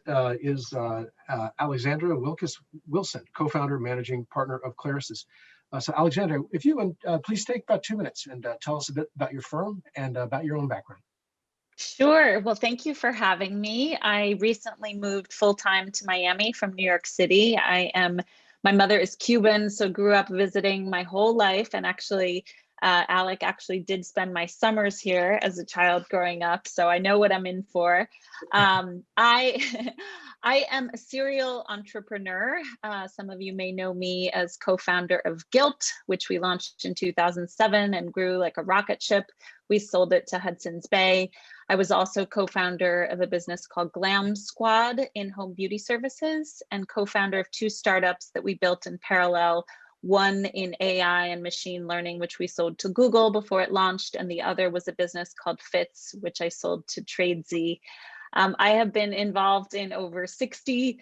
is Alexandra Wilson, co-founder, managing partner of Clarisys. So Alexandra, if you would please take about 2 minutes and tell us a bit about your firm and about your own background. Sure. Well, thank you for having me. I recently moved full-time to Miami from New York City. My mother is Cuban, so grew up visiting my whole life, and actually Alec actually did spend my summers here as a child growing up, so I know what I'm in for. I am a serial entrepreneur. Some of you may know me as co-founder of Gilt, which we launched in 2007 and grew like a rocket ship. We sold it to Hudson's Bay. I was also co-founder of a business called Glam Squad in home beauty services, and co-founder of 2 startups that we built in parallel, one in AI and machine learning, which we sold to Google before it launched, and the other was a business called Fits, which I sold to Tradesy. I have been involved in over 60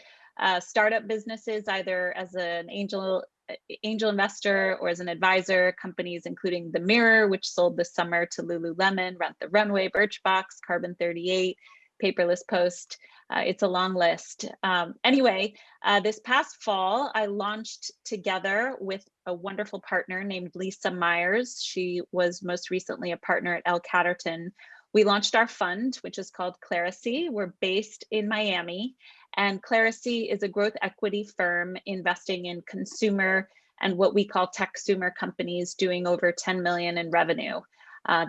startup businesses, either as an angel investor or as an advisor, companies including The Mirror, which sold this summer to Lululemon, Rent the Runway, Birchbox, Carbon 38, Paperless Post. It's a long list. Anyway, this past fall, I launched together with a wonderful partner named Lisa Myers. She was most recently a partner at L. Catterton. We launched our fund, which is called IngleSea. We're based in Miami, and IngleSea is a growth equity firm investing in consumer and what we call tech-sumer companies doing over 10 million in revenue.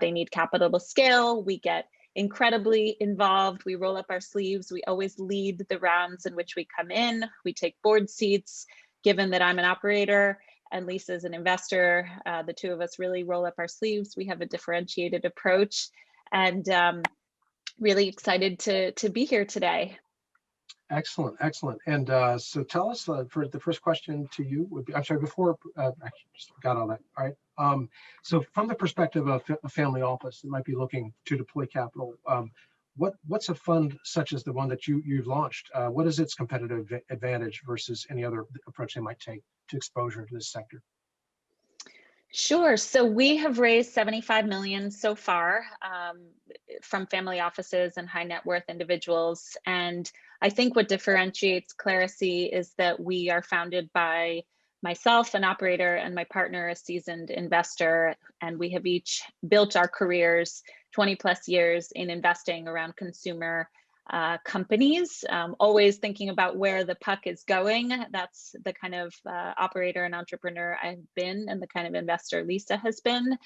They need capital to scale. We get incredibly involved. We roll up our sleeves. We always lead the rounds in which we come in. We take board seats. Given that I'm an operator and Lisa's an investor, the 2 of us really roll up our sleeves. We have a differentiated approach, and really excited to be here today. Excellent, excellent. And so tell us, for the first question to you would be, I'm sorry, before, actually just got all that, all right. So from the perspective of a family office that might be looking to deploy capital, what's a fund such as the one that you've launched? What is its competitive advantage versus any other approach they might take to exposure to this sector? Sure. So we have raised 75 million so far from family offices and high net worth individuals. And I think what differentiates IngleSea is that we are founded by myself, an operator, and my partner, a seasoned investor. And we have each built our careers 20 plus years in investing around consumer companies, always thinking about where the puck is going. That's the kind of operator and entrepreneur I've been, and the kind of investor Lisa has been.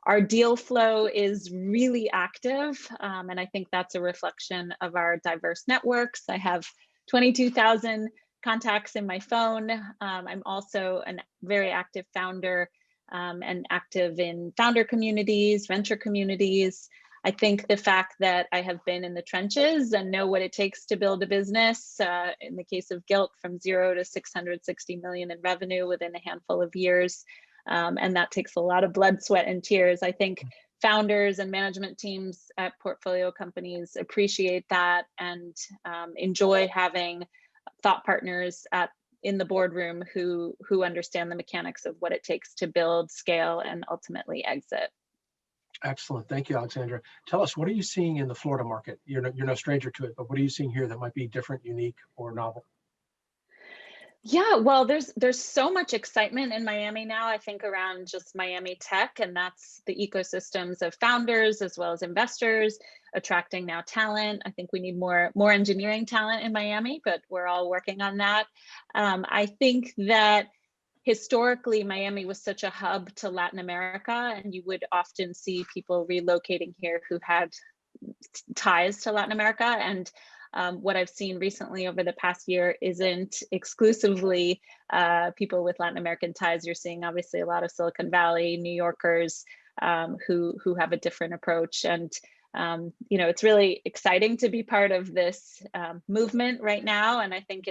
Our deal flow is really active, and I think that's a reflection of our diverse networks. I have 22,000 contacts in my phone. I'm also a very active founder and active in founder communities, venture communities. I think the fact that I have been in the trenches and know what it takes to build a business, in the case of Gilt, from 0 to 660 million in revenue within a handful of years, and that takes a lot of blood, sweat, and tears. I think founders and management teams at portfolio companies appreciate that and enjoy having thought partners in the boardroom who understand the mechanics of what it takes to build, scale, and ultimately exit. Excellent. Thank you, Alexandra. Tell us, what are you seeing in the Florida market? You're no stranger to it, but what are you seeing here that might be different, unique, or novel? Yeah, well, there's so much excitement in Miami now, I think, around just Miami tech, and that's the ecosystems of founders as well as investors attracting now talent. I think we need more engineering talent in Miami, but we're all working on that. I think that historically, Miami was such a hub to Latin America, and you would often see people relocating here who had ties to Latin America. And what I've seen recently over the past year isn't exclusively people with Latin American ties. You're seeing obviously a lot of Silicon Valley, New Yorkers who have a different approach. And it's really exciting to be part of this movement right now. And I think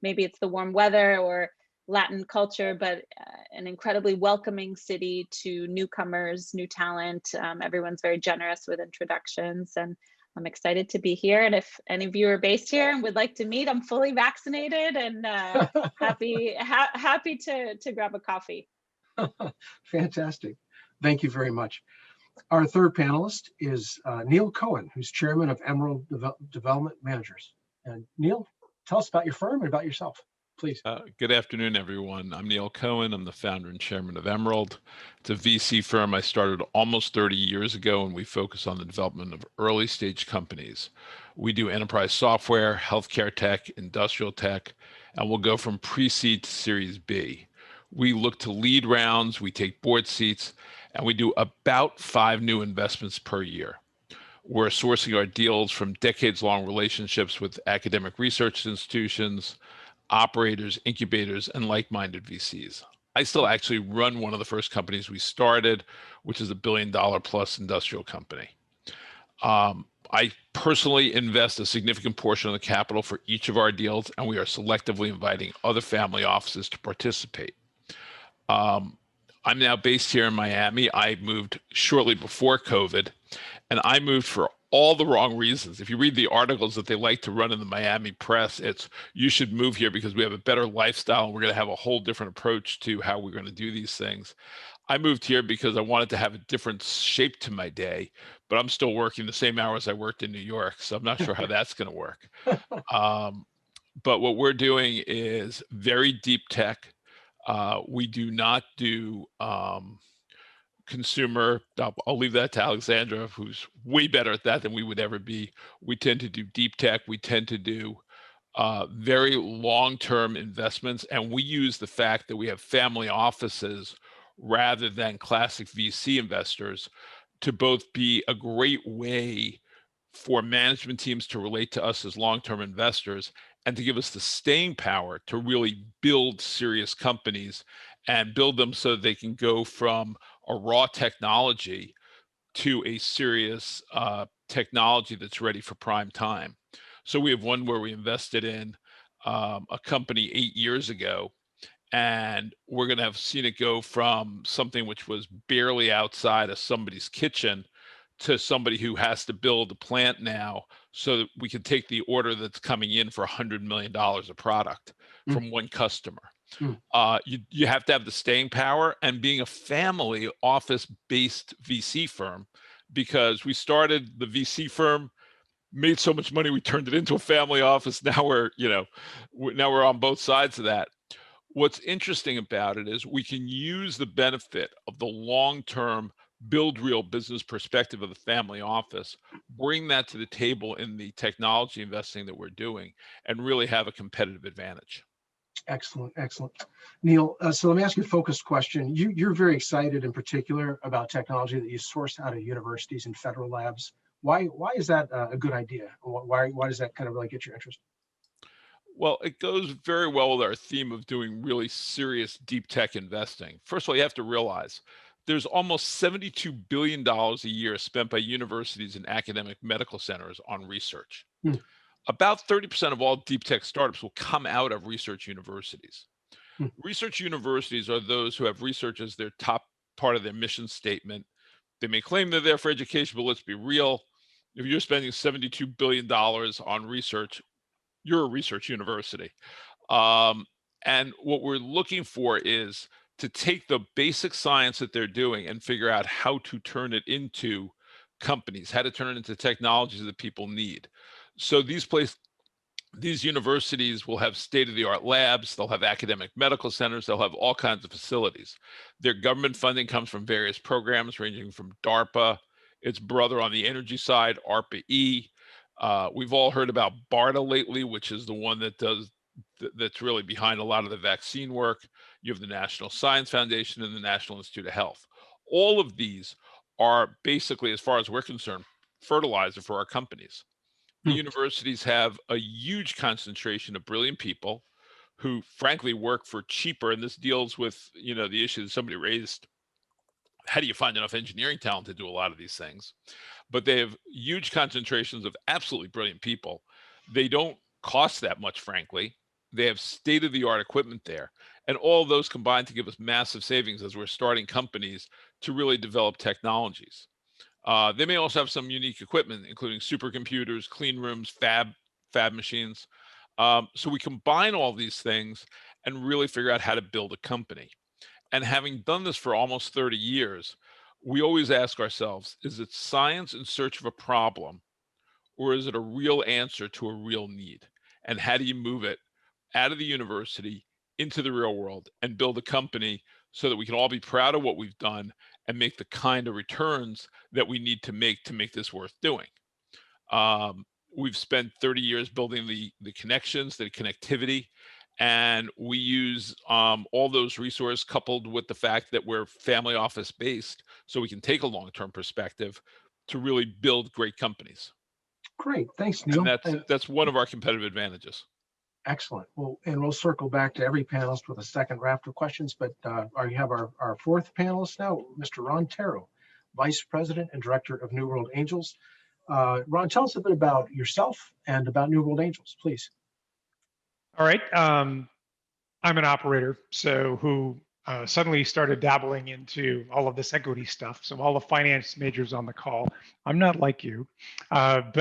maybe it's the warm weather or Latin culture, but an incredibly welcoming city to newcomers, new talent. Everyone's very generous with introductions, and I'm excited to be here. And if any of you are based here and would like to meet, I'm fully vaccinated and happy to grab a coffee. Fantastic. Thank you very much. Our third panelist is Neil Cohen, who's chairman of Emerald Development Managers. And Neil, tell us about your firm and about yourself, please. Good afternoon, everyone. I'm Neil Cohen. I'm the founder and chairman of Emerald. It's a VC firm I started almost 30 years ago, and we focus on the development of early stage companies. We do enterprise software, healthcare tech, industrial tech, and we'll go from pre-seed to Series B. We look to lead rounds, we take board seats, and we do about 5 new investments per year. We're sourcing our deals from decades-long relationships with academic research institutions, operators, incubators, and like-minded VCs. I still actually run one of the first companies we started, which is a $1 billion plus industrial company. I personally invest a significant portion of the capital for each of our deals, and we are selectively inviting other family offices to participate. I'm now based here in Miami. I moved shortly before COVID, and I moved for all the wrong reasons. If you read the articles that they like to run in the Miami press, it's you should move here because we have a better lifestyle and we're going to have a whole different approach to how we're going to do these things. I moved here because I wanted to have a different shape to my day, but I'm still working the same hours I worked in New York, so I'm not sure how that's going to work. But what we're doing is very deep tech. We do not do consumer. I'll leave that to Alexandra, who's way better at that than we would ever be. We tend to do deep tech. We tend to do very long-term investments, and we use the fact that we have family offices rather than classic VC investors to both be a great way for management teams to relate to us as long-term investors and to give us the staying power to really build serious companies and build them so they can go from a raw technology to a serious technology that's ready for prime time. So we have one where we invested in a company 8 years ago, and we're going to have seen it go from something which was barely outside of somebody's kitchen to somebody who has to build a plant now so that we can take the order that's coming in for $100 million of product from one customer. You have to have the staying power, and being a family office-based VC firm, because we started the VC firm, made so much money, we turned it into a family office. Now we're on both sides of that. What's interesting about it is we can use the benefit of the long-term build real business perspective of the family office, bring that to the table in the technology investing that we're doing, and really have a competitive advantage. Excellent, excellent. Neil, so let me ask you a focused question. You're very excited in particular about technology that you source out of universities and federal labs. Why is that a good idea? Why does that kind of really get your interest? Well, it goes very well with our theme of doing really serious deep tech investing. First of all, you have to realize there's almost $72 billion a year spent by universities and academic medical centers on research. About 30% of all deep tech startups will come out of research universities. Research universities are those who have research as their top part of their mission statement. They may claim they're there for education, but let's be real. If you're spending $72 billion on research, you're a research university. And what we're looking for is to take the basic science that they're doing and figure out how to turn it into companies, how to turn it into technologies that people need. So these universities will have state-of-the-art labs, they'll have academic medical centers, they'll have all kinds of facilities. Their government funding comes from various programs ranging from DARPA, its brother on the energy side, ARPA-E. We've all heard about BARDA lately, which is the one that's really behind a lot of the vaccine work. You have the National Science Foundation and the National Institute of Health. All of these are basically, as far as we're concerned, fertilizer for our companies. The universities have a huge concentration of brilliant people who frankly work for cheaper, and this deals with the issue that somebody raised. How do you find enough engineering talent to do a lot of these things? But they have huge concentrations of absolutely brilliant people. They don't cost that much, frankly. They have state-of-the-art equipment there. And all those combine to give us massive savings as we're starting companies to really develop technologies. They may also have some unique equipment, including supercomputers, clean rooms, fab machines. So we combine all these things and really figure out how to build a company. And having done this for almost 30 years, we always ask ourselves, is it science in search of a problem, or is it a real answer to a real need? and how do you move it out of the university into the real world and build a company so that we can all be proud of what we've done and make the kind of returns that we need to make this worth doing. We've spent 30 years building the connections, the connectivity, and we use all those resources coupled with the fact that we're family office based, so we can take a long-term perspective to really build great companies. Great, thanks, And Neil. that's one of our competitive advantages. Excellent. Well, and we'll circle back to every panelist with a second raft of questions, but you have our fourth panelist now, Mr. Ron Terrell, Vice President and Director of New World Angels. Ron, tell us a bit about yourself and about New World Angels, please. All right. I'm an operator, so who suddenly started dabbling into all of this equity stuff. So all the finance majors on the call, I'm not like you, and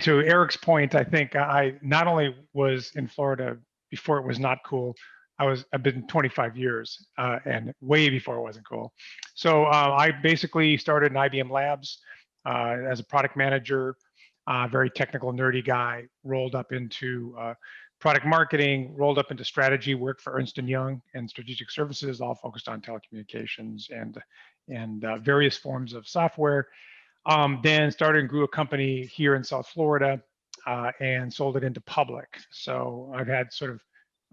to Eric's point, I think I not only was in Florida before it was not cool, I've been 25 years and way before it wasn't cool. So I basically started in IBM Labs as a product manager, very technical, nerdy guy, rolled up into product marketing, rolled up into strategy, worked for Ernst & Young and strategic services, all focused on telecommunications and various forms of software. Then started and grew a company here in South Florida and sold it into public. So I've had sort of,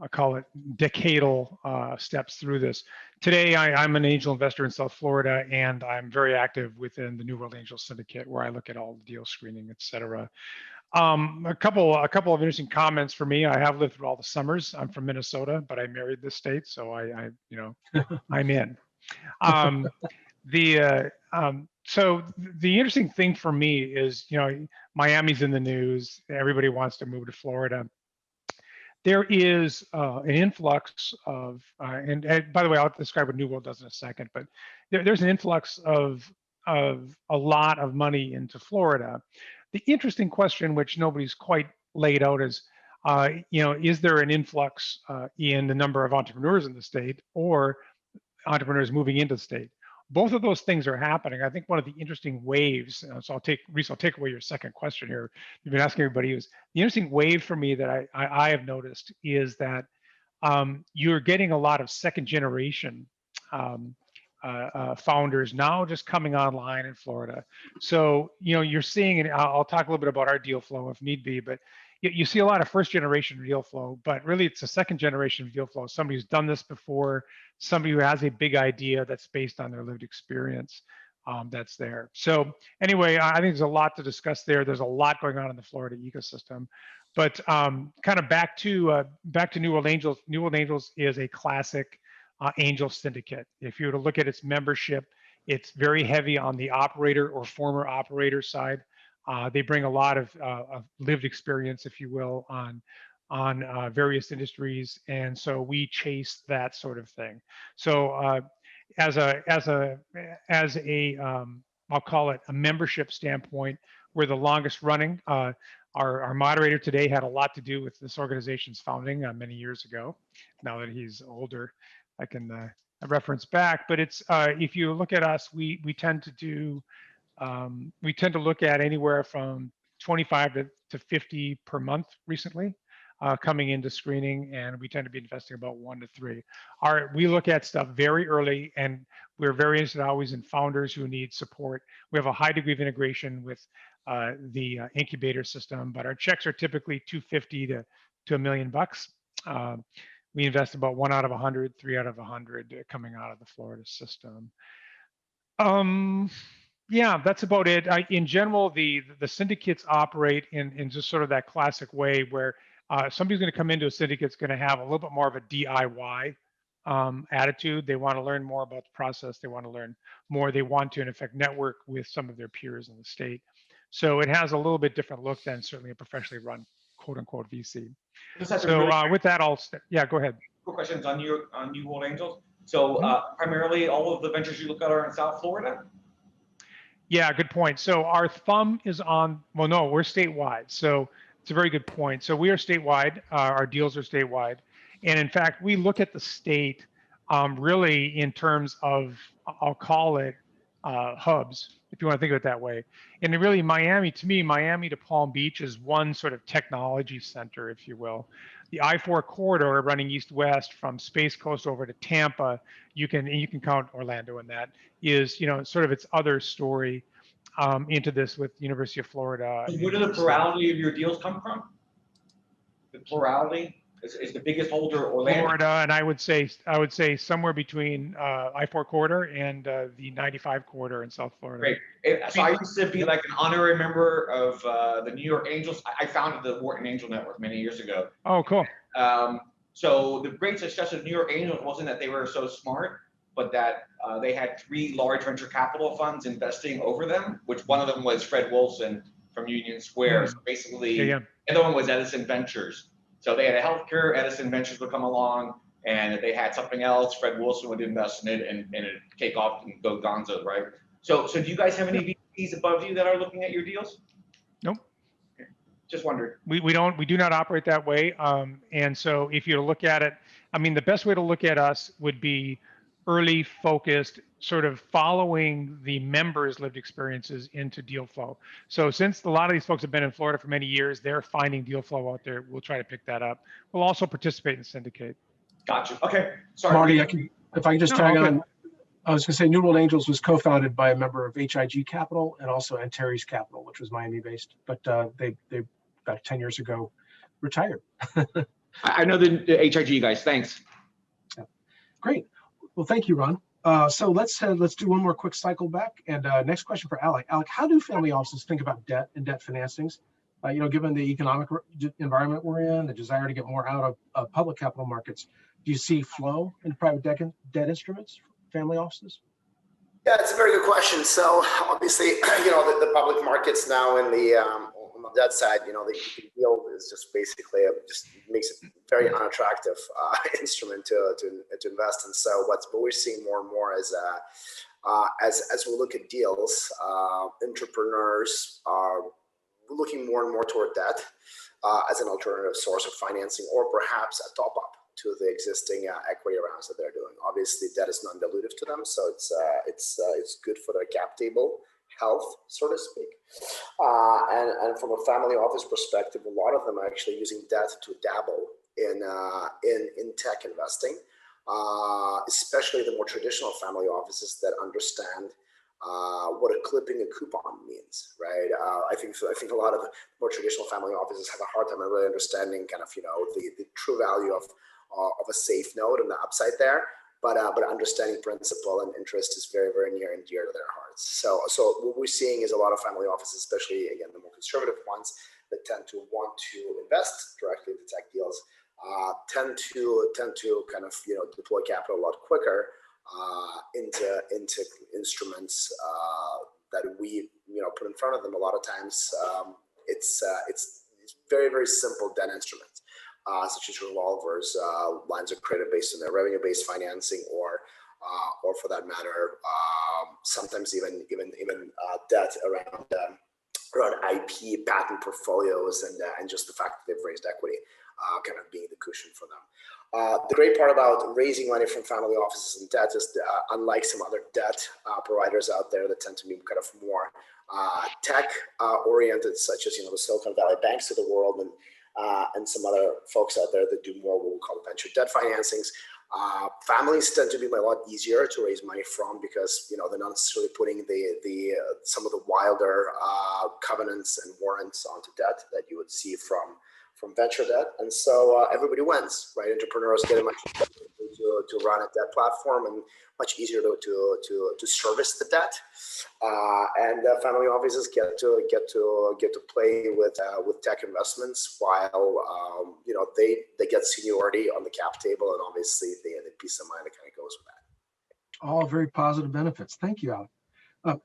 I call it decadal steps through this. Today, I'm an angel investor in South Florida, and I'm very active within the New World Angel Syndicate, where I look at all the deal screening, et cetera. A couple of interesting comments for me. I have lived through all the summers. I'm from Minnesota, but I married this state, so I'm in. So the interesting thing for me is, Miami's in the news. Everybody wants to move to Florida. There is an influx of, and by the way, I'll describe what New World does in a second, but there's an influx of a lot of money into Florida. The interesting question, which nobody's quite laid out, is, is there an influx in the number of entrepreneurs in the state or entrepreneurs moving into the state? Both of those things are happening. I think one of the interesting waves, so Reese, I'll take away your second question here. You've been asking everybody, is the interesting wave for me that I have noticed is that you're getting a lot of second generation founders now just coming online in Florida. So, you're seeing, and I'll talk a little bit about our deal flow if need be, but you see a lot of first generation deal flow, but really it's a second generation deal flow. Somebody who's done this before, somebody who has a big idea that's based on their lived experience that's there. So anyway, I think there's a lot to discuss there. There's a lot going on in the Florida ecosystem, but kind of back to New World Angels. New World Angels is a classic angel syndicate. If you were to look at its membership, it's very heavy on the operator or former operator side. They bring a lot of lived experience, if you will, on various industries, and so we chase that sort of thing. So as a I'll call it a membership standpoint, we're the longest running. Our moderator today had a lot to do with this organization's founding many years ago. Now that he's older, I can reference back. But it's if you look at us, we tend to look at anywhere from 25 to 50 per month recently coming into screening, and we tend to be investing about 1 to 3. We look at stuff very early, and we're very interested always in founders who need support. We have a high degree of integration with the incubator system, but our checks are typically $250 to $1 million. We invest about 1 out of 100, 3 out of 100 coming out of the Florida system. Yeah, that's about it. In general, the syndicates operate in just sort of that classic way where somebody's going to come into a syndicate is going to have a little bit more of a DIY attitude. They want to learn more about the process. They want to learn more. They want to, in effect, network with some of their peers in the state. So it has a little bit different look than certainly a professionally run quote unquote VC. So with that, yeah, go ahead. Quick questions on New World Angels. So primarily all of the ventures you look at are in South Florida? Yeah, good point. So our thumb is on, well, no, we're statewide. So it's a very good point. So we are statewide. Our deals are statewide. And in fact, we look at the state really in terms of, I'll call it hubs. if you want to think of it that way. And really Miami, to me, Miami to Palm Beach is one sort of technology center, if you will. The I-4 corridor running east-west from Space Coast over to Tampa, you can count Orlando in that, is, you know, sort of its other story into this with University of Florida. So where do the plurality of your deals come from? The plurality is the biggest holder Orlando? Florida, and I would say somewhere between I-4 corridor and the 95 corridor in South Florida. Great. So I used to be like an honorary member of the New York Angels. I founded the Wharton Angel Network many years ago. Oh, cool. So the great success of New York Angels wasn't that they were so smart, but that they had 3 large venture capital funds investing over them, which one of them was Fred Wilson from Union Square. So basically, the other one was Edison Ventures. So they had a healthcare, Edison Ventures would come along, and if they had something else, Fred Wilson would invest in it and it'd take off and go gonzo, right? So do you guys have any VCs above you that are looking at your deals? Nope. Okay. Just wondered. We do not operate that way. And so if you look at it, I mean, the best way to look at us would be early focused, sort of following the members' lived experiences into deal flow. So since a lot of these folks have been in Florida for many years, they're finding deal flow out there. We'll try to pick that up. We'll also participate in syndicate. Gotcha. Okay. Sorry. Marty, if I could just tag on, I was going to say New World Angels was co-founded by a member of HIG Capital and also Antares Capital, which was Miami-based, but they about 10 years ago retired. I know the HIG guys. Thanks. Yeah. Great. Well, thank you, Ron. So let's do one more quick cycle back. And next question for Alec. Alec, how do family offices think about debt and debt financings? You know, given the economic environment we're in, the desire to get more out of public capital markets, do you see flow in private debt instruments for family offices? Yeah, it's a very good question. So obviously, you know, the public markets now in the on the debt side, you know, the yield is just basically just makes it very unattractive instrument to invest in. So what we're seeing more and more is as we look at deals, entrepreneurs are looking more and more toward debt as an alternative source of financing, or perhaps a top up to the existing equity rounds that they're doing. Obviously, debt is non-dilutive to them, so it's good for their cap table health, so to speak. And from a family office perspective, a lot of them are actually using debt to dabble in tech investing, especially the more traditional family offices that understand what a clipping a coupon means, right? I think a lot of the more traditional family offices have a hard time really understanding kind of, you know, the true value of a safe note and the upside there, but understanding principal and interest is very, very near and dear to their hearts. So what we're seeing is a lot of family offices, especially again the more conservative ones, that tend to want to invest directly into tech deals, tend to kind of, you know, deploy capital a lot quicker into instruments that we, you know, put in front of them. A lot of times it's very, very simple debt instruments, such as revolvers, lines of credit based on their revenue-based financing, or for that matter, sometimes even debt around IP patent portfolios and just the fact that they've raised equity, kind of being the cushion for them. The great part about raising money from family offices and debt is unlike some other debt providers out there that tend to be kind of more tech oriented, such as, you know, the Silicon Valley banks of the world and some other folks out there that do more what we call venture debt financings. Families tend to be a lot easier to raise money from because, you know, they're not necessarily putting some of the wilder covenants and warrants onto debt that you would see from venture debt, and so everybody wins, right? Entrepreneurs get much easier to run a debt platform and much easier to service the debt, and family offices get to play with tech investments while you know they get seniority on the cap table, and obviously the peace of mind that kind of goes with that. All very positive benefits. Thank you, Alec.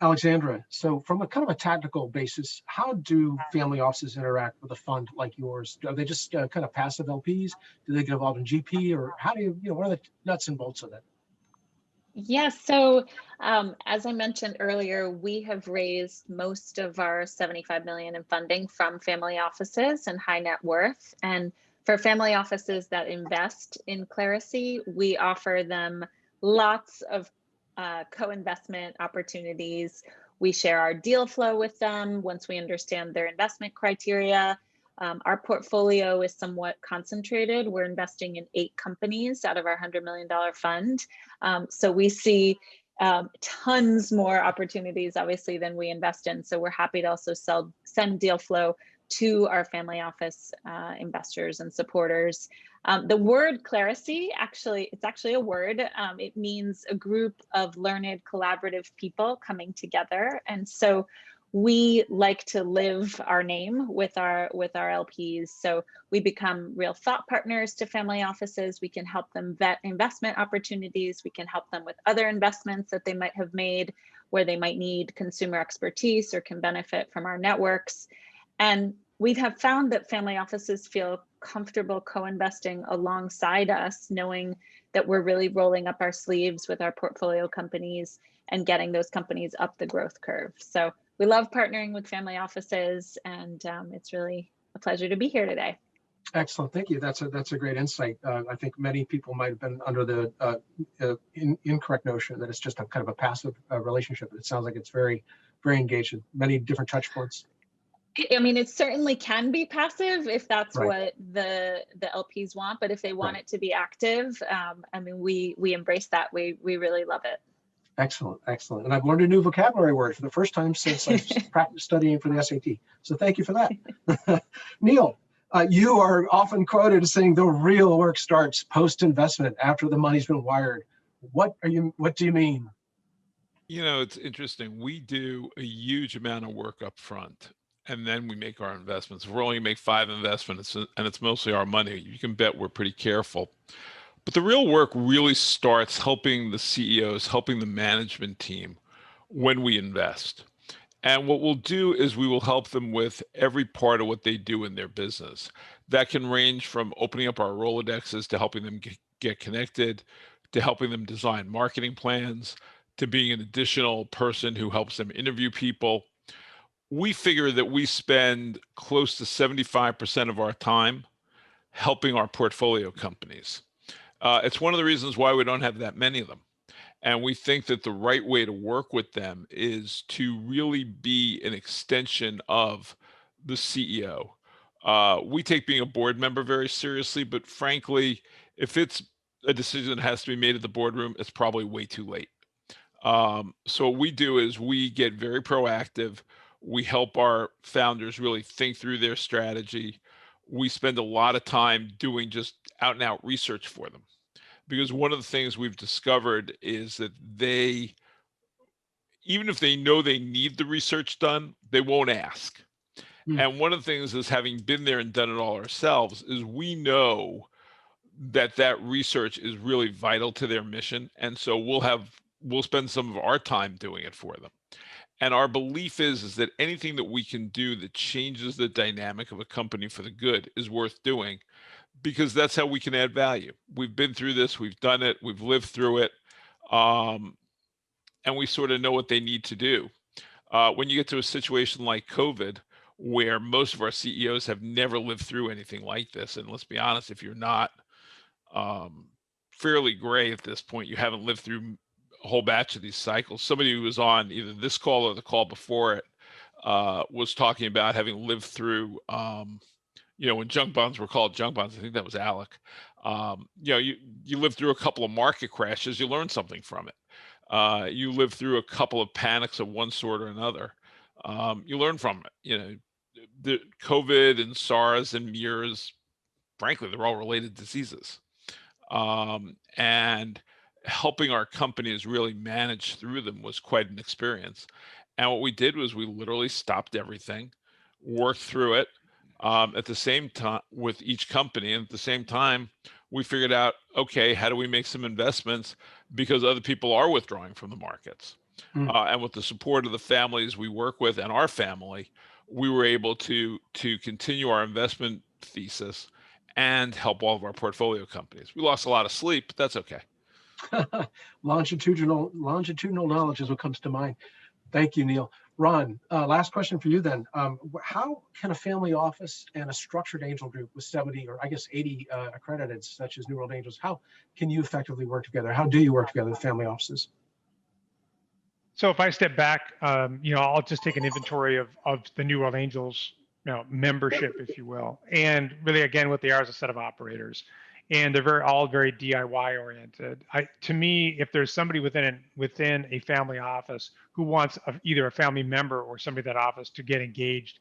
Alexandra, so from a kind of a tactical basis, how do family offices interact with a fund like yours? Are they just kind of passive LPs? Do they get involved in GP, or how do you know, what are the nuts and bolts of it? Yes, so as I mentioned earlier, we have raised most of our 75 million in funding from family offices and high net worth. And for family offices that invest in IngleSea, we offer them lots of co-investment opportunities. We share our deal flow with them once we understand their investment criteria. Our portfolio is somewhat concentrated. We're investing in 8 companies out of our $100 million fund. So we see tons more opportunities, obviously, than we invest in. So we're happy to also send deal flow to our family office investors and supporters. The word Clerisy, it's actually a word. It means a group of learned, collaborative people coming together. And so we like to live our name with our LPs. So we become real thought partners to family offices. We can help them vet investment opportunities. We can help them with other investments that they might have made where they might need consumer expertise or can benefit from our networks. And we have found that family offices feel comfortable co-investing alongside us, knowing that we're really rolling up our sleeves with our portfolio companies and getting those companies up the growth curve. So we love partnering with family offices, and it's really a pleasure to be here today. Excellent, thank you. That's a great insight. I think many people might have been under the incorrect notion that it's just a kind of a passive relationship. It sounds like it's very, very engaged in many different touch points. I mean, it certainly can be passive if that's Right. what the LPs want, but if they want it to be active, I mean, we embrace that. We really love it. Excellent, excellent. And I've learned a new vocabulary word for the first time since I practiced studying for the SAT. So thank you for that. Neil, you are often quoted as saying the real work starts post-investment after the money's been wired. What do you mean? You know, it's interesting. We do a huge amount of work up front, and then we make our investments. If we're only make 5 investments and it's mostly our money, you can bet we're pretty careful. But the real work really starts helping the CEOs, helping the management team when we invest. And what we'll do is we will help them with every part of what they do in their business. That can range from opening up our Rolodexes to helping them get connected, to helping them design marketing plans, to being an additional person who helps them interview people. We figure that we spend close to 75% of our time helping our portfolio companies. It's one of the reasons why we don't have that many of them. And we think that the right way to work with them is to really be an extension of the CEO. We take being a board member very seriously, but frankly, if it's a decision that has to be made at the boardroom, it's probably way too late. So what we do is we get very proactive. We help our founders really think through their strategy. We spend a lot of time doing just out and out research for them. Because one of the things we've discovered is that even if they know they need the research done, they won't ask. And one of the things is, having been there and done it all ourselves, is we know that research is really vital to their mission. And so we'll spend some of our time doing it for them. And our belief is that anything that we can do that changes the dynamic of a company for the good is worth doing, because that's how we can add value. We've been through this, we've done it, we've lived through it, and we sort of know what they need to do. When you get to a situation like COVID, where most of our CEOs have never lived through anything like this, and let's be honest, if you're not fairly gray at this point, you haven't lived through a whole batch of these cycles. Somebody who was on either this call or the call before it was talking about having lived through when junk bonds were called junk bonds. I think that was Alec. You live through a couple of market crashes, you learn something from it. You live through a couple of panics of one sort or another. You learn from it. The COVID and SARS and MERS, frankly, they're all related diseases. And helping our companies really manage through them was quite an experience. And what we did was we literally stopped everything, worked through it, at the same time with each company. And at the same time, we figured out, okay, how do we make some investments, because other people are withdrawing from the markets. And with the support of the families we work with and our family, we were able to continue our investment thesis and help all of our portfolio companies. We lost a lot of sleep, but that's okay. Longitudinal knowledge is what comes to mind. Thank you, Neil. Ron, last question for you then. How can a family office and a structured angel group with 70 or I guess 80 accredited, such as New World Angels, how can you effectively work together? How do you work together with family offices? So if I step back, I'll just take an inventory of the New World Angels, membership, if you will, and really again what they are is a set of operators, and they're all very DIY oriented. To me, if there's somebody within a family office who wants either a family member or somebody at that office to get engaged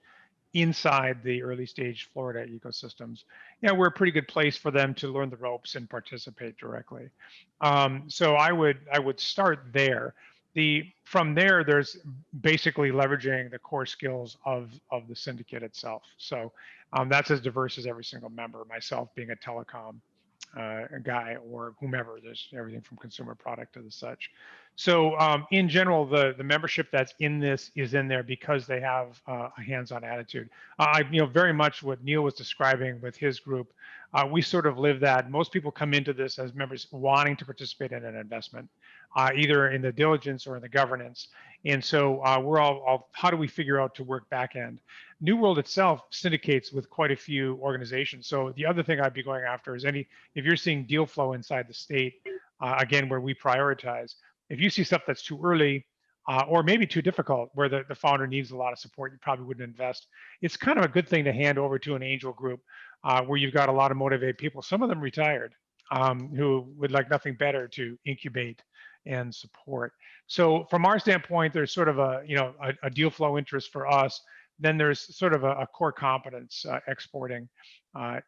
inside the early stage Florida ecosystems, we're a pretty good place for them to learn the ropes and participate directly. So I would start there. From there, there's basically leveraging the core skills of the syndicate itself. So that's as diverse as every single member, myself being a telecom guy or whomever. There's everything from consumer product to the such. So in general, the membership that's in this is in there because they have a hands-on attitude. Very much what Neil was describing with his group, we sort of live that. Most people come into this as members wanting to participate in an investment, either in the diligence or in the governance. And so we're all, how do we figure out to work back end? New World itself syndicates with quite a few organizations. So the other thing I'd be going after is if you're seeing deal flow inside the state, again, where we prioritize, if you see stuff that's too early or maybe too difficult, where the founder needs a lot of support, you probably wouldn't invest. It's kind of a good thing to hand over to an angel group where you've got a lot of motivated people, some of them retired, who would like nothing better to incubate and support. So from our standpoint, there's sort of a deal flow interest for us. Then there's sort of a core competence exporting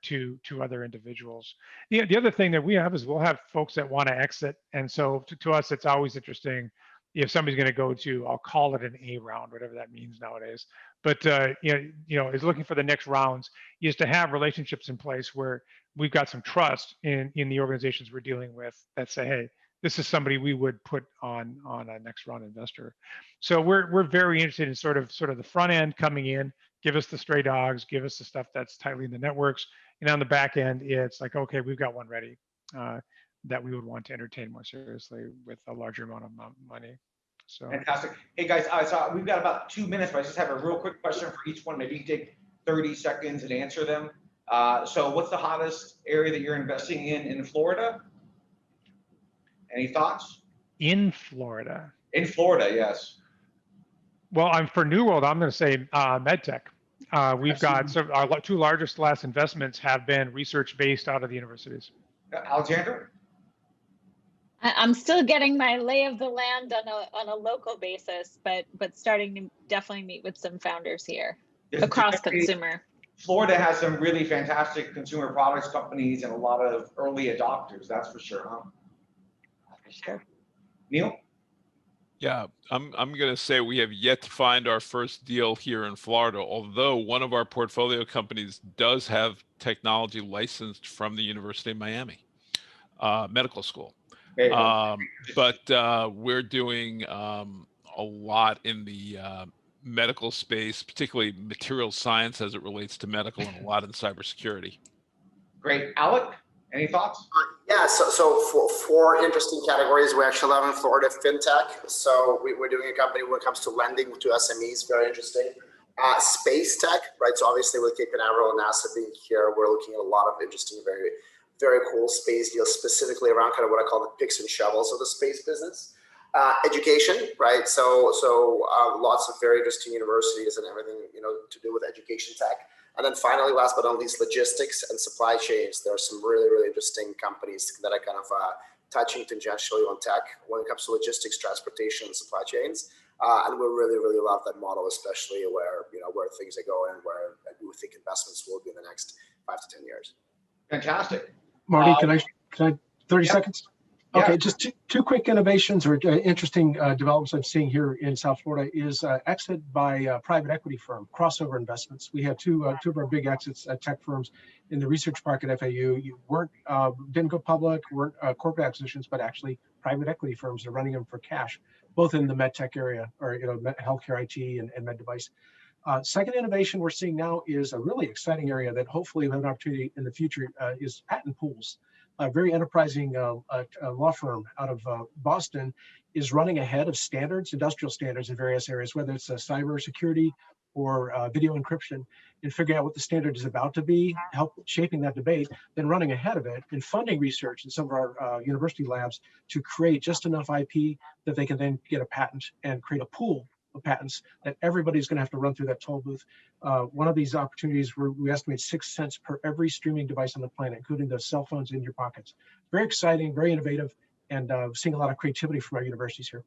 to other individuals. The other thing that we have is we'll have folks that want to exit. And so to us, it's always interesting if somebody's going to go to, I'll call it an A round, whatever that means nowadays. But is looking for the next rounds, is to have relationships in place where we've got some trust in the organizations we're dealing with that say, hey, this is somebody we would put on a next round investor. So we're very interested in sort of the front end coming in, give us the stray dogs, give us the stuff that's tightly in the networks, and on the back end, it's like, okay, we've got one ready that we would want to entertain more seriously with a larger amount of money. So fantastic. Hey guys, so we've got about 2 minutes, but I just have a real quick question for each one. Maybe you can take 30 seconds and answer them. So what's the hottest area that you're investing in Florida? Any thoughts? In Florida. In Florida, yes. Well, for New World, I'm going to say MedTech. We've got our two largest last investments have been research based out of the universities. Alexandra? I'm still getting my lay of the land on a local basis, but starting to definitely meet with some founders here across consumer. Florida has some really fantastic consumer products companies and a lot of early adopters, that's for sure, huh? For sure. Neil? Yeah, I'm going to say we have yet to find our first deal here in Florida, although one of our portfolio companies does have technology licensed from the University of Miami Medical School. But we're doing a lot in the medical space, particularly material science as it relates to medical, and a lot in cybersecurity. Great. Alec, any thoughts? Yeah, so for 4 interesting categories, we actually have in Florida fintech. So we're doing a company when it comes to lending to SMEs, very interesting. Space tech, right? So obviously with Cape Canaveral and NASA being here, we're looking at a lot of interesting, very, very cool space deals, specifically around kind of what I call the picks and shovels of the space business. Education, right? So lots of very interesting universities and everything, to do with education tech. And then finally, last but not least, logistics and supply chains. There are some really, really interesting companies that are kind of touching tangentially on tech when it comes to logistics, transportation, and supply chains. And we really, really love that model, especially where things are going, where we think investments will be in the next 5 to 10 years. Fantastic. Marty, can I 30 seconds? Yeah. Okay, just two quick innovations or interesting developments I'm seeing here in South Florida is exit by a private equity firm, Crossover Investments. We had two of our big exits at tech firms in the research park at FAU. You didn't go public, weren't corporate acquisitions, but actually private equity firms are running them for cash, both in the med tech area or healthcare IT and med device. Second innovation we're seeing now is a really exciting area that hopefully we have an opportunity in the future is patent pools. A very enterprising law firm out of Boston is running ahead of standards, industrial standards in various areas, whether it's cyber security or video encryption, and figuring out what the standard is about to be, help shaping that debate, then running ahead of it and funding research in some of our university labs to create just enough IP that they can then get a patent and create a pool of patents that everybody's going to have to run through that toll booth. One of these opportunities where we estimate 6 cents per every streaming device on the planet, including the cell phones in your pockets. Very exciting, very innovative, and seeing a lot of creativity from our universities here.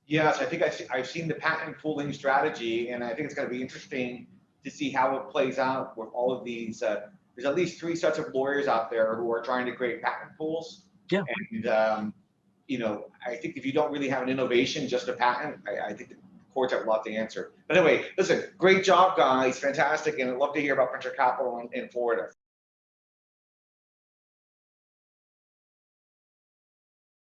Yes, I think I've seen the patent pooling strategy, and I think it's going to be interesting to see how it plays out with all of these. There's at least 3 sets of lawyers out there who are trying to create patent pools. Yeah. And you know, I think if you don't really have an innovation, just a patent, I think the courts have a lot to answer. But anyway, listen, great job, guys, fantastic, and I'd love to hear about venture capital in Florida.